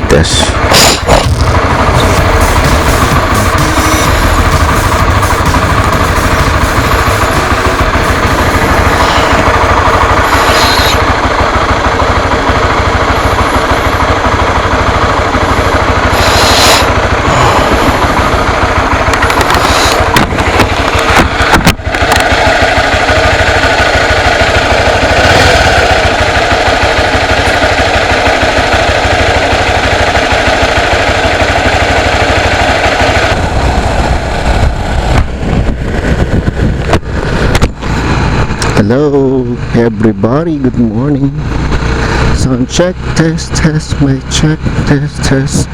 test. Hello everybody, good morning. Sound check, test, mic check, test,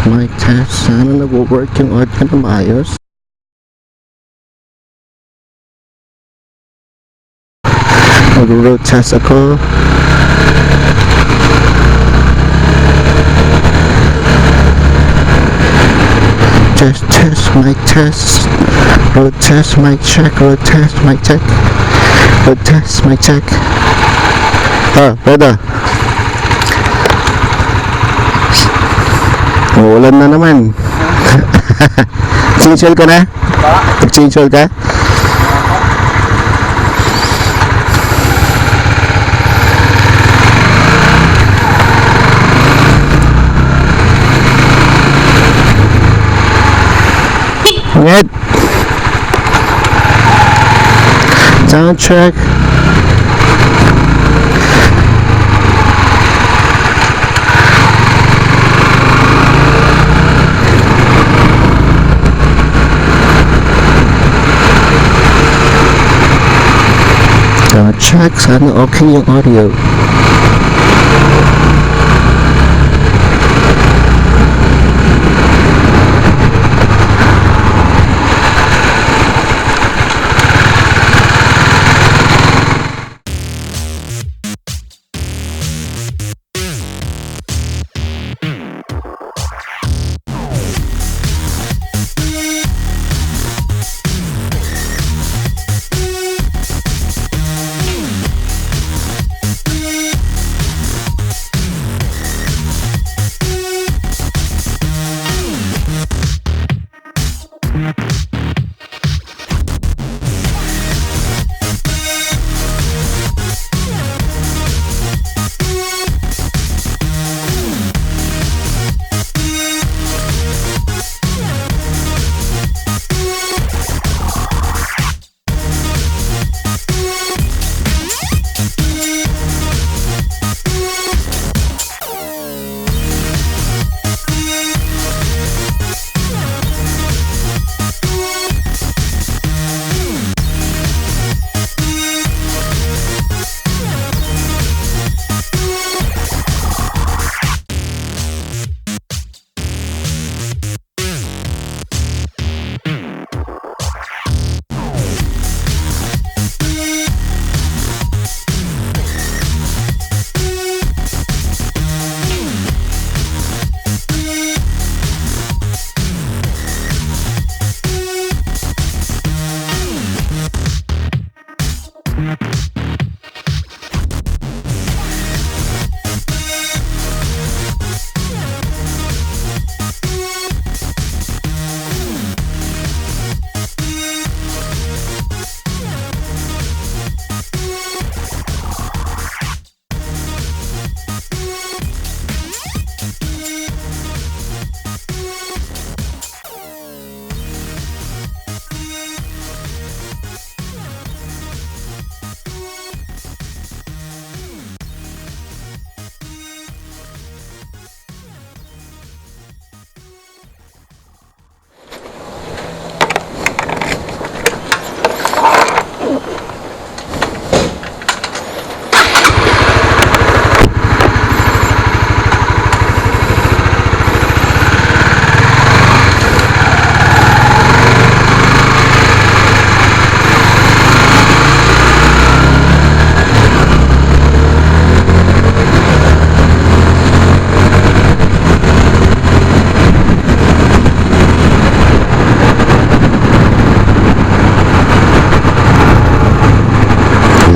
mic test. Sana nag-work yung audio na maayos. Mag-road test ako. Test, mic test. Road test, mic check, road test, mic check. Road test, mic check. Pwede. Uulan na naman. Change oil ka na? Change oil ka? Red. Sound check. Sound check. Sana okay yung audio.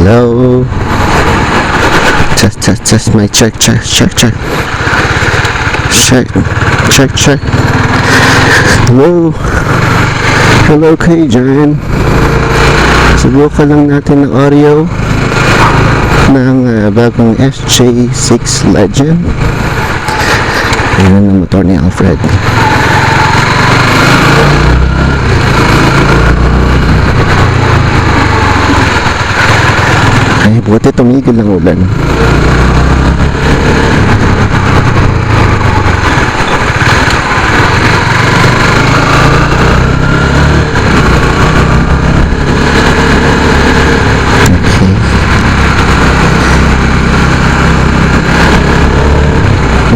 Hello. Test, mic check. Check. Check, check. Hello. Hello kayo dyan. Subukan lang natin ng audio ng bagong SJ6 Legend. Ayan ang motor ni Alfred. Ay, buti tumigil ng ulan.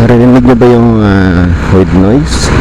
Narinig niyo ba yung white noise?